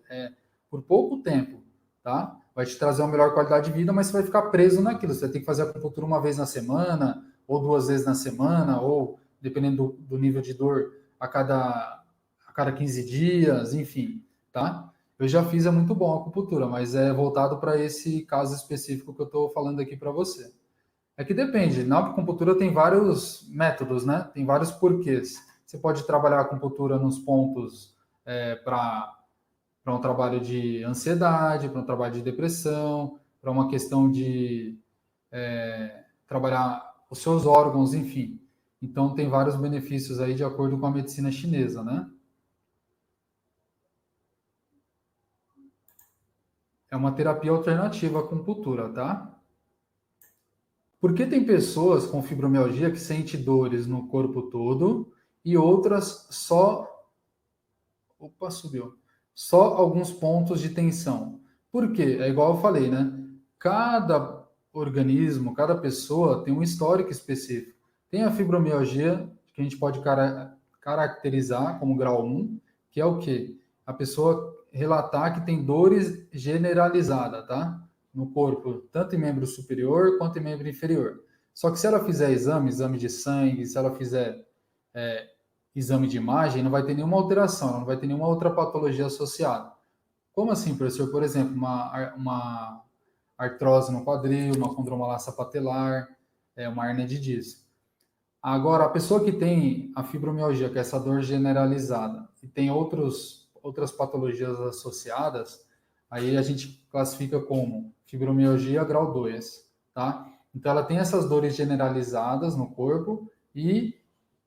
por pouco tempo, tá? Vai te trazer uma melhor qualidade de vida, mas você vai ficar preso naquilo. Você vai ter que fazer a acupuntura uma vez na semana, ou duas vezes na semana, ou dependendo do nível de dor, a cada 15 dias, enfim, tá? Eu já fiz, é muito bom a acupuntura, mas é voltado para esse caso específico que eu estou falando aqui para você. É que depende, na acupuntura tem vários métodos, né? Tem vários porquês. Você pode trabalhar a acupuntura nos pontos para um trabalho de ansiedade, para um trabalho de depressão, para uma questão de trabalhar os seus órgãos, enfim. Então tem vários benefícios aí de acordo com a medicina chinesa, né? É uma terapia alternativa à acupuntura, tá? Porque tem pessoas com fibromialgia que sentem dores no corpo todo e outras só. Opa, subiu. Só alguns pontos de tensão. Por quê? É igual eu falei, né? Cada organismo, cada pessoa tem um histórico específico. Tem a fibromialgia, que a gente pode caracterizar como grau 1, que é o quê? A pessoa relatar que tem dores generalizadas, tá? No corpo, tanto em membro superior quanto em membro inferior. Só que se ela fizer exame de sangue, se ela fizer exame de imagem, não vai ter nenhuma alteração, não vai ter nenhuma outra patologia associada. Como assim, professor? Por exemplo, uma artrose no quadril, uma condromalácia patelar, uma hernia de disco. Agora, a pessoa que tem a fibromialgia, que é essa dor generalizada, e tem outras patologias associadas, aí a gente classifica como fibromialgia grau 2, tá? Então, ela tem essas dores generalizadas no corpo e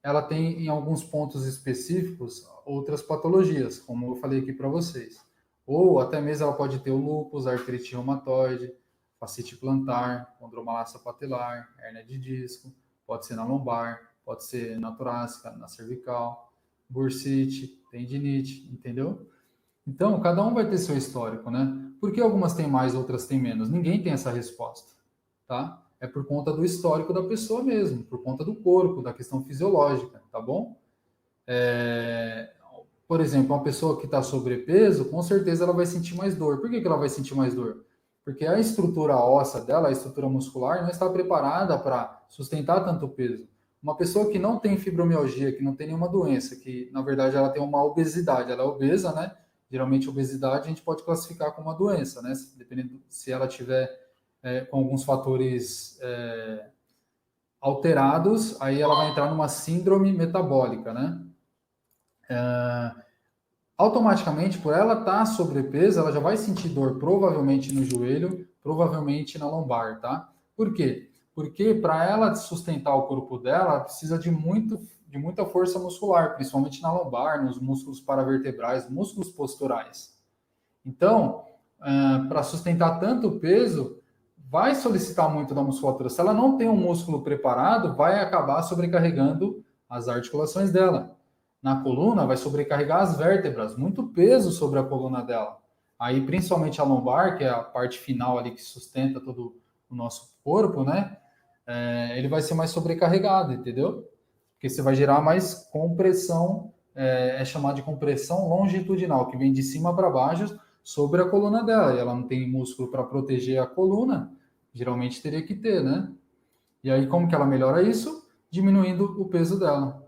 ela tem, em alguns pontos específicos, outras patologias, como eu falei aqui para vocês. Ou até mesmo ela pode ter o lúpus, artrite reumatoide, fascite plantar, condromalácia patelar, hérnia de disco, pode ser na lombar, pode ser na torácica, na cervical. bursite, tendinite, entendeu? Então, cada um vai ter seu histórico, né? Por que algumas têm mais, outras têm menos? Ninguém tem essa resposta, tá? É por conta do histórico da pessoa mesmo, por conta do corpo, da questão fisiológica, tá bom? Por exemplo, uma pessoa que está sobrepeso, com certeza ela vai sentir mais dor. Por que ela vai sentir mais dor? Porque a estrutura óssea dela, a estrutura muscular, não está preparada para sustentar tanto peso. Uma pessoa que não tem fibromialgia, que não tem nenhuma doença, que na verdade ela tem uma obesidade, ela é obesa, né? Geralmente obesidade a gente pode classificar como uma doença, né? Dependendo se ela tiver com alguns fatores alterados, aí ela vai entrar numa síndrome metabólica, né? Automaticamente, por ela estar sobrepeso, ela já vai sentir dor provavelmente no joelho, provavelmente na lombar, tá? Por quê? Porque para ela sustentar o corpo dela, ela precisa de muita força muscular, principalmente na lombar, nos músculos paravertebrais, músculos posturais. Então, para sustentar tanto peso, vai solicitar muito da musculatura. Se ela não tem um músculo preparado, vai acabar sobrecarregando as articulações dela. Na coluna, vai sobrecarregar as vértebras, muito peso sobre a coluna dela. Aí, principalmente a lombar, que é a parte final ali que sustenta todo o nosso corpo, né? Ele vai ser mais sobrecarregado, entendeu? Porque você vai gerar mais compressão, é chamado de compressão longitudinal, que vem de cima para baixo sobre a coluna dela. E ela não tem músculo para proteger a coluna, geralmente teria que ter, né? E aí, como que ela melhora isso? Diminuindo o peso dela.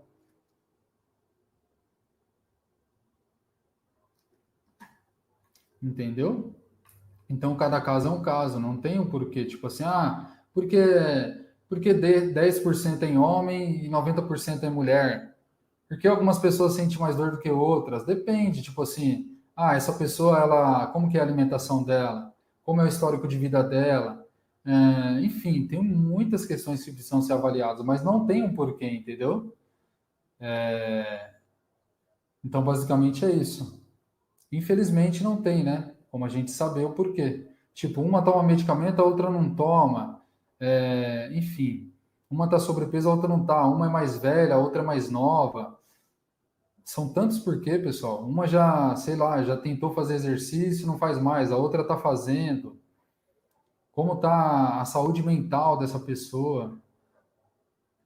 Entendeu? Então, cada caso é um caso, não tem o porquê. Tipo assim, porque 10% é em homem e 90% é mulher? Porque algumas pessoas sentem mais dor do que outras? Depende, tipo assim, essa pessoa, ela, como que é a alimentação dela? Como é o histórico de vida dela? Enfim, tem muitas questões que precisam ser avaliadas, mas não tem um porquê, entendeu? Então, basicamente é isso. Infelizmente não tem, né? Como a gente saber o porquê. Tipo, uma toma medicamento, a outra não toma. Enfim, uma tá sobrepeso, a outra não tá. Uma é mais velha, a outra é mais nova. São tantos porquê, pessoal. Uma já, sei lá, já tentou fazer exercício, não faz mais. A outra tá fazendo. Como tá a saúde mental dessa pessoa?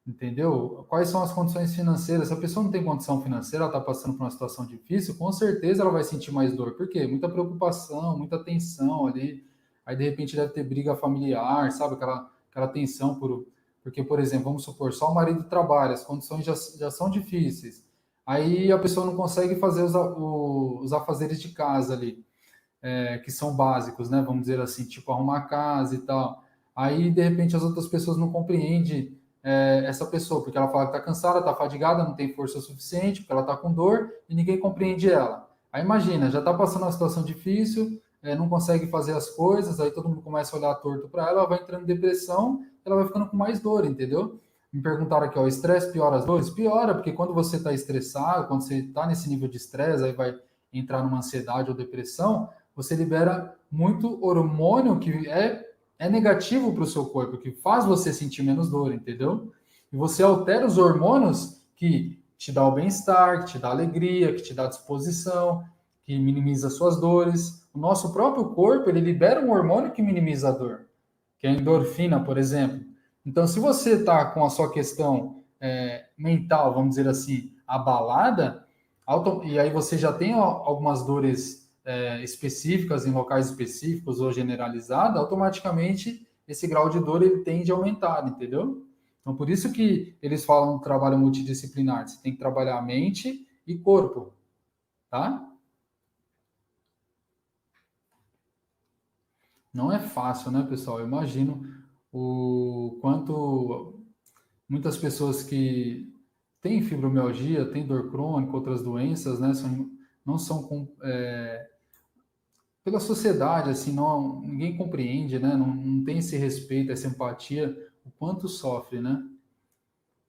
Entendeu? Quais são as condições financeiras? Se a pessoa não tem condição financeira, ela está passando por uma situação difícil, com certeza ela vai sentir mais dor. Por quê? Muita preocupação, muita tensão ali. Aí, de repente, deve ter briga familiar, sabe? Aquela tensão porque, por exemplo, vamos supor, só o marido trabalha, as condições já são difíceis. Aí a pessoa não consegue fazer os afazeres de casa ali, que são básicos, né? Vamos dizer assim, tipo arrumar a casa e tal. Aí, de repente, as outras pessoas não compreendem essa pessoa, porque ela fala que está cansada, está fadigada, não tem força suficiente, porque ela está com dor e ninguém compreende ela. Aí imagina, já está passando uma situação difícil, não consegue fazer as coisas, aí todo mundo começa a olhar torto para ela, ela vai entrando em depressão, ela vai ficando com mais dor, entendeu? Me perguntaram aqui, ó, o estresse piora as dores? Piora, porque quando você está estressado, quando você está nesse nível de estresse, aí vai entrar numa ansiedade ou depressão, você libera muito hormônio que é negativo para o seu corpo, que faz você sentir menos dor, entendeu? E você altera os hormônios que te dá o bem-estar, que te dá alegria, que te dá disposição, que minimiza suas dores. O nosso próprio corpo, ele libera um hormônio que minimiza a dor, que é a endorfina, por exemplo. Então, se você está com a sua questão mental, vamos dizer assim, abalada, e aí você já tem algumas dores específicas em locais específicos ou generalizada, automaticamente esse grau de dor ele tende a aumentar, entendeu? Então, por isso que eles falam do trabalho multidisciplinar. Você tem que trabalhar mente e corpo, tá? Não é fácil, né, pessoal? Eu imagino o quanto muitas pessoas que têm fibromialgia, têm dor crônica, outras doenças, né, não são pela sociedade, assim, não, ninguém compreende, né? Não tem esse respeito, essa empatia, o quanto sofre, né?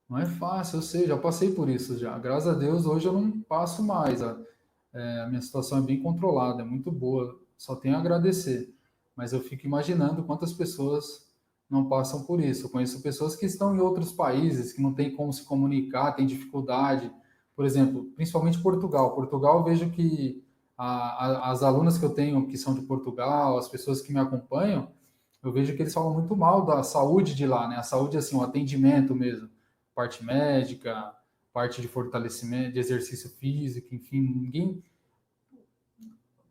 Não é fácil, eu sei, já passei por isso já. Graças a Deus, hoje eu não passo mais. A minha situação é bem controlada, é muito boa, só tenho a agradecer. Mas eu fico imaginando quantas pessoas não passam por isso. Eu conheço pessoas que estão em outros países, que não têm como se comunicar, têm dificuldade. por exemplo, principalmente Portugal. Portugal, eu vejo que as alunas que eu tenho que são de Portugal, as pessoas que me acompanham, eu vejo que eles falam muito mal da saúde de lá, né? A saúde, assim, o atendimento mesmo, parte médica, parte de fortalecimento, de exercício físico, enfim,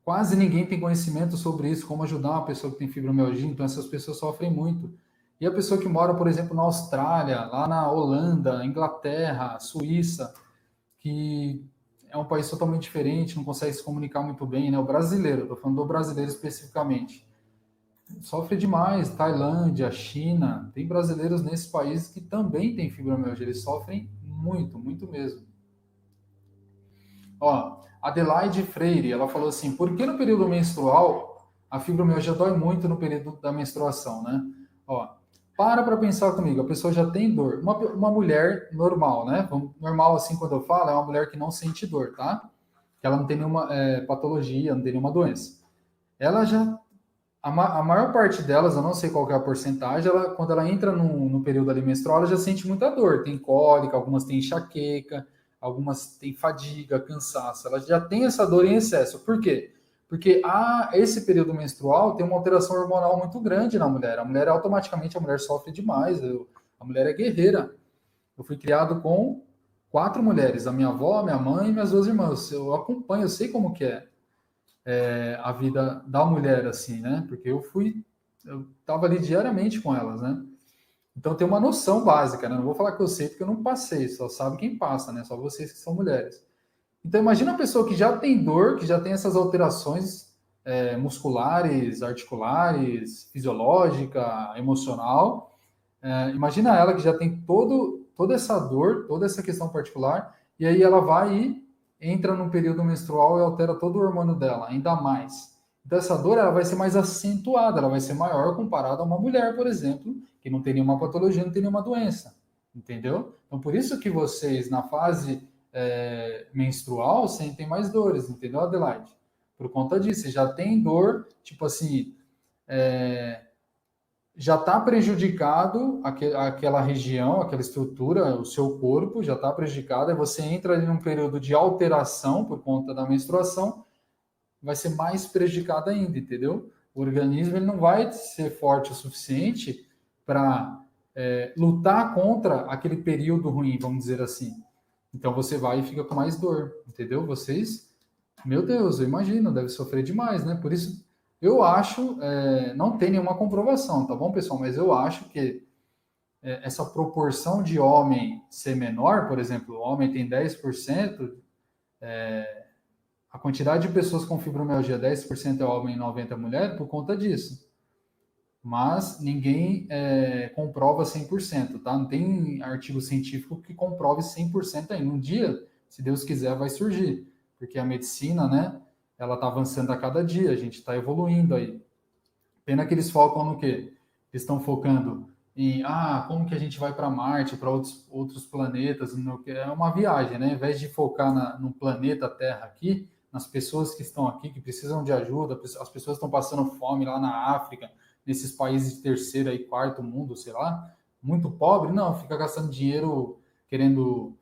quase ninguém tem conhecimento sobre isso, como ajudar uma pessoa que tem fibromialgia, então essas pessoas sofrem muito. E a pessoa que mora, por exemplo, na Austrália, lá na Holanda, Inglaterra, Suíça, que é um país totalmente diferente, não consegue se comunicar muito bem, né? O brasileiro, estou falando do brasileiro especificamente, sofre demais. Tailândia, China, tem brasileiros nesses países que também têm fibromialgia, eles sofrem muito, muito mesmo. Ó, Adelaide Freire, ela falou assim, por que no período menstrual a fibromialgia dói muito no período da menstruação, né? Ó, para pensar comigo, a pessoa já tem dor. Uma mulher normal, né? Normal, assim, quando eu falo, é uma mulher que não sente dor, tá? Que ela não tem nenhuma patologia, não tem nenhuma doença. Ela já, a maior parte delas, eu não sei qual que é a porcentagem, quando ela entra no período ali menstrual, ela já sente muita dor. Tem cólica, algumas têm enxaqueca, algumas têm fadiga, cansaço. Ela já tem essa dor em excesso. Por quê? Porque esse período menstrual tem uma alteração hormonal muito grande na mulher. A mulher, automaticamente, a mulher sofre demais. A mulher é guerreira. Eu fui criado com 4 mulheres, a minha avó, a minha mãe e minhas 2 irmãs. Eu acompanho, eu sei como que é a vida da mulher, assim, né? Porque eu estava ali diariamente com elas, né? Então tem uma noção básica, né? Não vou falar que eu sei porque eu não passei, só sabe quem passa, né? Só vocês que são mulheres. Então imagina uma pessoa que já tem dor, que já tem essas alterações musculares, articulares, fisiológica, emocional. Imagina ela que já tem toda essa dor, toda essa questão particular, e aí ela vai e entra no período menstrual e altera todo o hormônio dela, ainda mais. Então essa dor ela vai ser mais acentuada, ela vai ser maior comparada a uma mulher, por exemplo, que não tem nenhuma patologia, não tem nenhuma doença, entendeu? Então por isso que vocês na fase menstrual sentem mais dores, entendeu, Adelaide? Por conta disso, você já tem dor, tipo assim, já está prejudicado aquela região, aquela estrutura, o seu corpo já está prejudicado, aí você entra ali num período de alteração por conta da menstruação, vai ser mais prejudicado ainda, entendeu? O organismo ele não vai ser forte o suficiente para lutar contra aquele período ruim, vamos dizer assim. Então você vai e fica com mais dor, entendeu? Vocês, meu Deus, eu imagino, deve sofrer demais, né? Por isso, eu acho, não tem nenhuma comprovação, tá bom, pessoal? Mas eu acho que essa proporção de homem ser menor, por exemplo, o homem tem 10%, a quantidade de pessoas com fibromialgia, 10% é homem e 90% é mulher, por conta disso. Mas ninguém comprova 100%, tá? Não tem artigo científico que comprove 100% ainda. Um dia, se Deus quiser, vai surgir, porque a medicina, né, ela está avançando a cada dia, a gente está evoluindo aí. Pena que eles focam no quê? Eles estão focando em, como que a gente vai para Marte, para outros planetas, é uma viagem, né? Ao invés de focar no planeta Terra aqui, nas pessoas que estão aqui, que precisam de ajuda, as pessoas estão passando fome lá na África, nesses países de terceiro e quarto mundo, sei lá, muito pobre, não, fica gastando dinheiro querendo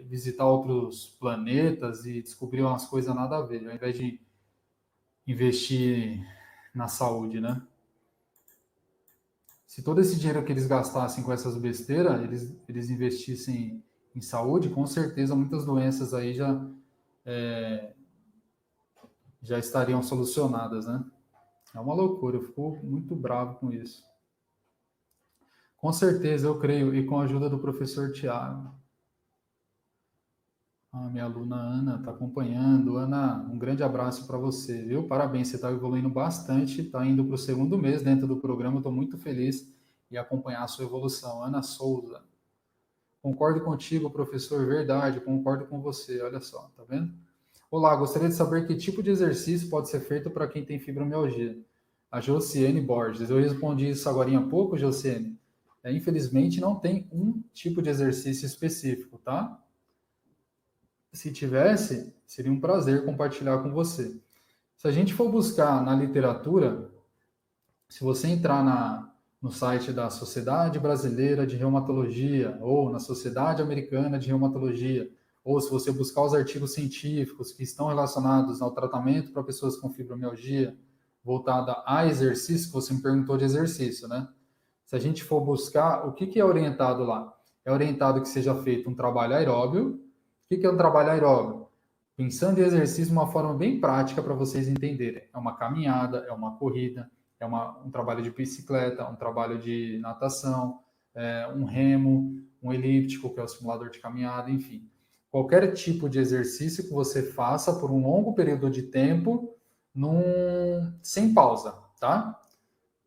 visitar outros planetas e descobrir umas coisas nada a ver, ao invés de investir na saúde, né? Se todo esse dinheiro que eles gastassem com essas besteiras, eles investissem em saúde, com certeza muitas doenças aí já estariam solucionadas, né? É uma loucura, eu fico muito bravo com isso. Com certeza, eu creio, e com a ajuda do professor Tiago. Minha aluna Ana está acompanhando. Ana, um grande abraço para você, viu? Parabéns, você está evoluindo bastante, está indo para o 2º mês dentro do programa, estou muito feliz em acompanhar a sua evolução. Ana Souza. Concordo contigo, professor, verdade, concordo com você, olha só, tá vendo? Olá, gostaria de saber que tipo de exercício pode ser feito para quem tem fibromialgia. A Josiane Borges. Eu respondi isso agora há pouco, Josiane. Infelizmente, não tem um tipo de exercício específico, tá? Se tivesse, seria um prazer compartilhar com você. Se a gente for buscar na literatura, se você entrar no site da Sociedade Brasileira de Reumatologia ou na Sociedade Americana de Reumatologia ou se você buscar os artigos científicos que estão relacionados ao tratamento para pessoas com fibromialgia, voltada a exercício, que você me perguntou de exercício, né? Se a gente for buscar, o que é orientado lá? É orientado que seja feito um trabalho aeróbio. O que é um trabalho aeróbio? Pensando em exercício de uma forma bem prática para vocês entenderem. É uma caminhada, é uma corrida, um trabalho de bicicleta, um trabalho de natação, um remo, um elíptico, que é o simulador de caminhada, enfim. Qualquer tipo de exercício que você faça por um longo período de tempo, sem pausa, tá?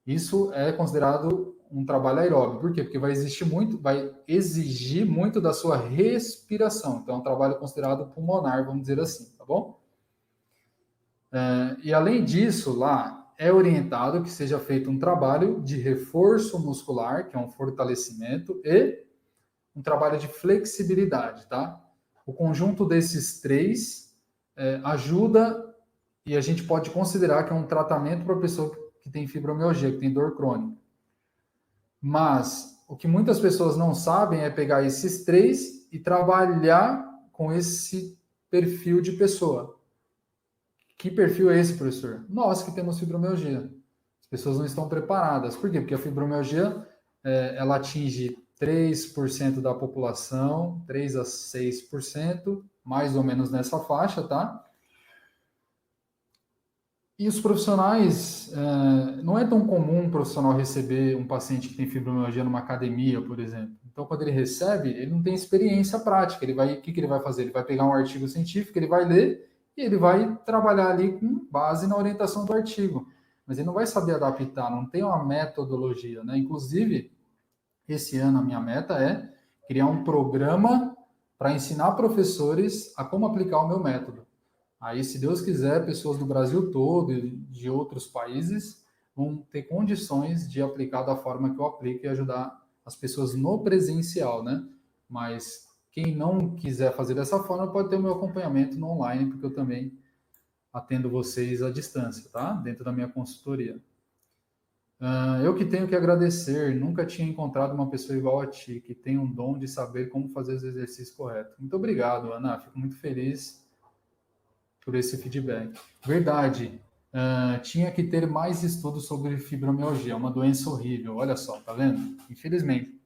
Isso é considerado um trabalho aeróbio. Por quê? Porque vai exigir muito da sua respiração. Então, é um trabalho considerado pulmonar, vamos dizer assim, tá bom? E além disso, lá é orientado que seja feito um trabalho de reforço muscular, que é um fortalecimento, e um trabalho de flexibilidade, tá? O conjunto desses três ajuda, e a gente pode considerar que é um tratamento para a pessoa que tem fibromialgia, que tem dor crônica. Mas o que muitas pessoas não sabem é pegar esses três e trabalhar com esse perfil de pessoa. Que perfil é esse, professor? Nós que temos fibromialgia. As pessoas não estão preparadas. Por quê? Porque a fibromialgia ela atinge 3% da população, 3 a 6%, mais ou menos nessa faixa, tá? E os profissionais, não é tão comum um profissional receber um paciente que tem fibromialgia numa academia, por exemplo. Então, quando ele recebe, ele não tem experiência prática. O que ele vai fazer? Ele vai pegar um artigo científico, ele vai ler e ele vai trabalhar ali com base na orientação do artigo. Mas ele não vai saber adaptar, não tem uma metodologia, né? Inclusive, esse ano a minha meta é criar um programa para ensinar professores a como aplicar o meu método. Aí, se Deus quiser, pessoas do Brasil todo e de outros países vão ter condições de aplicar da forma que eu aplico e ajudar as pessoas no presencial, né? Mas quem não quiser fazer dessa forma pode ter o meu acompanhamento no online, porque eu também atendo vocês à distância, tá? Dentro da minha consultoria. Eu que tenho que agradecer, nunca tinha encontrado uma pessoa igual a ti, que tem um dom de saber como fazer os exercícios corretos. Muito obrigado, Ana, fico muito feliz por esse feedback. Verdade, tinha que ter mais estudos sobre fibromialgia, uma doença horrível, olha só, tá vendo? Infelizmente.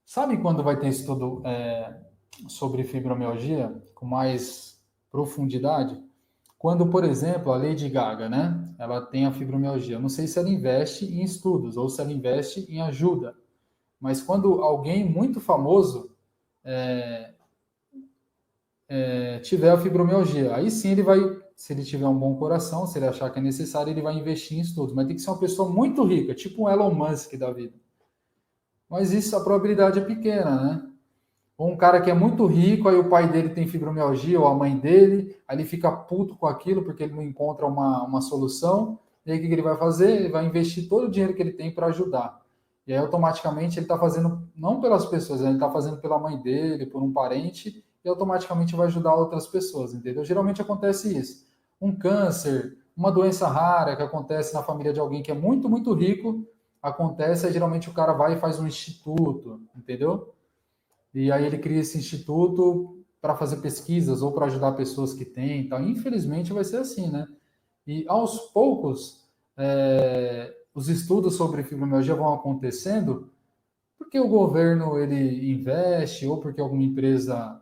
Sabe quando vai ter estudo sobre fibromialgia com mais profundidade? Quando, por exemplo, a Lady Gaga, né? Ela tem a fibromialgia. Eu não sei se ela investe em estudos ou se ela investe em ajuda, mas quando alguém muito famoso tiver a fibromialgia, aí sim ele vai, se ele tiver um bom coração, se ele achar que é necessário, ele vai investir em estudos. Mas tem que ser uma pessoa muito rica, tipo um Elon Musk da vida. Mas isso, a probabilidade é pequena, né? Ou um cara que é muito rico, aí o pai dele tem fibromialgia, ou a mãe dele, aí ele fica puto com aquilo porque ele não encontra uma solução. E aí o que ele vai fazer? Ele vai investir todo o dinheiro que ele tem para ajudar. E aí automaticamente ele está fazendo, não pelas pessoas, ele está fazendo pela mãe dele, por um parente, e automaticamente vai ajudar outras pessoas, entendeu? Geralmente acontece isso. Um câncer, uma doença rara que acontece na família de alguém que é muito, muito rico, acontece, aí geralmente o cara vai e faz um instituto, entendeu? E aí ele cria esse instituto para fazer pesquisas ou para ajudar pessoas que têm. Então, infelizmente vai ser assim, né? E aos poucos, os estudos sobre fibromialgia vão acontecendo porque o governo ele investe ou porque alguma empresa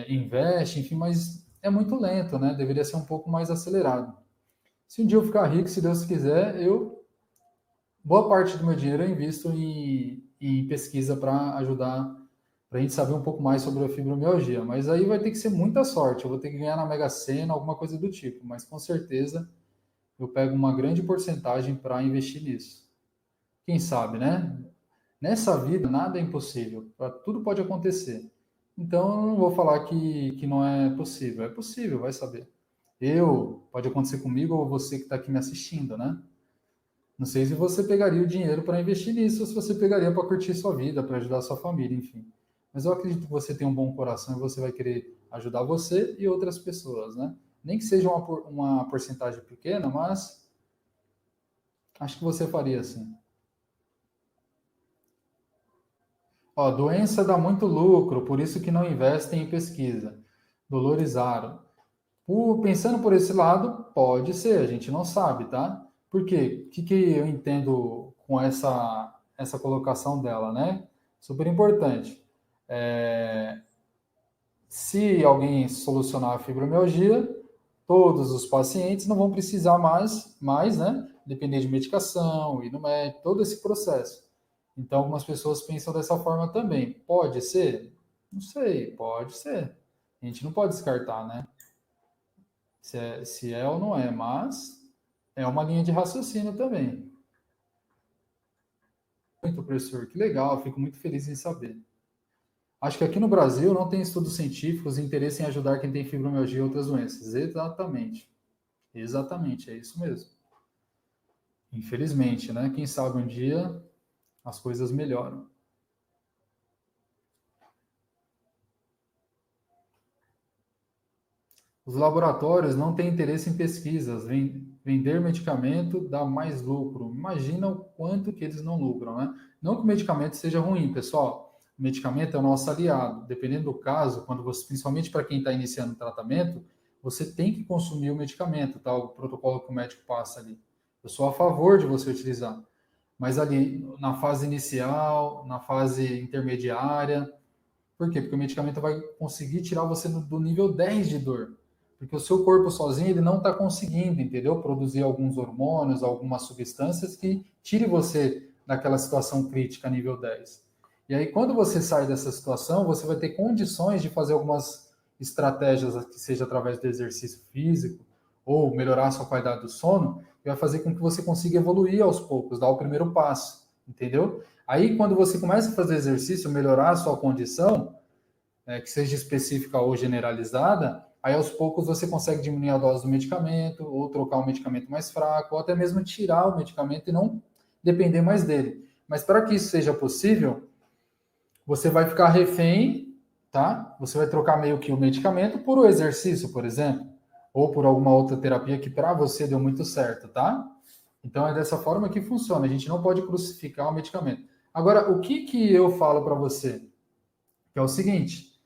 investe, enfim, mas é muito lento, né? Deveria ser um pouco mais acelerado. Se um dia eu ficar rico, se Deus quiser, boa parte do meu dinheiro eu invisto em pesquisa para ajudar para a gente saber um pouco mais sobre a fibromialgia. Mas aí vai ter que ser muita sorte. Eu vou ter que ganhar na Mega Sena, alguma coisa do tipo. Mas com certeza eu pego uma grande porcentagem para investir nisso. Quem sabe, né? Nessa vida nada é impossível. Tudo pode acontecer. Então eu não vou falar que não é possível. É possível, vai saber. Pode acontecer comigo ou você que está aqui me assistindo, né? Não sei se você pegaria o dinheiro para investir nisso ou se você pegaria para curtir sua vida, para ajudar a sua família, enfim. Mas eu acredito que você tem um bom coração e você vai querer ajudar você e outras pessoas, né? Nem que seja uma porcentagem pequena, mas acho que você faria assim. Ó, doença dá muito lucro, por isso que não investem em pesquisa. Dolorizaram. Pensando por esse lado, pode ser, a gente não sabe, tá? Por quê? O que eu entendo com essa colocação dela, né? Super importante. Se alguém solucionar a fibromialgia, todos os pacientes não vão precisar mais, né? Depender de medicação, ir no médico, todo esse processo. Então, algumas pessoas pensam dessa forma também. Pode ser? Não sei, pode ser. A gente não pode descartar, né? Se é ou não é, mas é uma linha de raciocínio também. Muito, professor, que legal, fico muito feliz em saber. Acho que aqui no Brasil não tem estudos científicos e interesse em ajudar quem tem fibromialgia e outras doenças. Exatamente. Exatamente, é isso mesmo. Infelizmente, né? Quem sabe um dia as coisas melhoram. Os laboratórios não têm interesse em pesquisas. Vender medicamento dá mais lucro. Imagina o quanto que eles não lucram, né? Não que o medicamento seja ruim, pessoal. O medicamento é o nosso aliado. Dependendo do caso, quando você, principalmente para quem está iniciando o tratamento, você tem que consumir o medicamento, tá? O protocolo que o médico passa ali. Eu sou a favor de você utilizar. Mas ali, na fase inicial, na fase intermediária, por quê? Porque o medicamento vai conseguir tirar você do nível 10 de dor. Porque o seu corpo sozinho ele não está conseguindo, entendeu? Produzir alguns hormônios, algumas substâncias que tire você daquela situação crítica nível 10. E aí, quando você sai dessa situação, você vai ter condições de fazer algumas estratégias, que seja através do exercício físico, ou melhorar a sua qualidade do sono, que vai fazer com que você consiga evoluir aos poucos, dar o primeiro passo, entendeu? Aí, quando você começa a fazer exercício, melhorar a sua condição, que seja específica ou generalizada, aí aos poucos você consegue diminuir a dose do medicamento, ou trocar um medicamento mais fraco, ou até mesmo tirar o medicamento e não depender mais dele. Mas para que isso seja possível, você vai ficar refém, tá? Você vai trocar meio que o medicamento por o exercício, por exemplo, ou por alguma outra terapia que para você deu muito certo, tá? Então é dessa forma que funciona. A gente não pode crucificar o medicamento. Agora, o que eu falo para você? Que é o seguinte: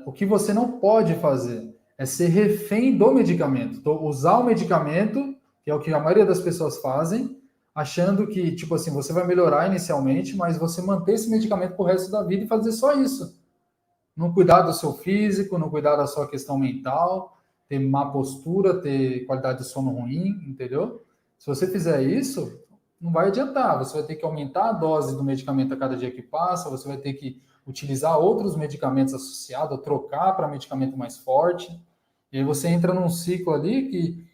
o que você não pode fazer é ser refém do medicamento. Então, usar o medicamento, que é o que a maioria das pessoas fazem, achando que, tipo assim, você vai melhorar inicialmente, mas você manter esse medicamento pro resto da vida e fazer só isso. Não cuidar do seu físico, não cuidar da sua questão mental, ter má postura, ter qualidade de sono ruim, entendeu? Se você fizer isso, não vai adiantar. Você vai ter que aumentar a dose do medicamento a cada dia que passa, você vai ter que utilizar outros medicamentos associados, trocar para medicamento mais forte. E aí você entra num ciclo ali que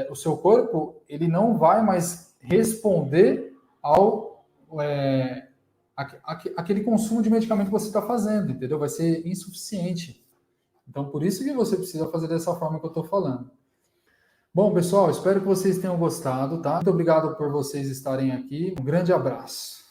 o seu corpo ele não vai mais responder ao aquele consumo de medicamento que você está fazendo, entendeu? Vai ser insuficiente. Então, por isso que você precisa fazer dessa forma que eu estou falando. Bom, pessoal, espero que vocês tenham gostado, tá? Muito obrigado por vocês estarem aqui. Um grande abraço.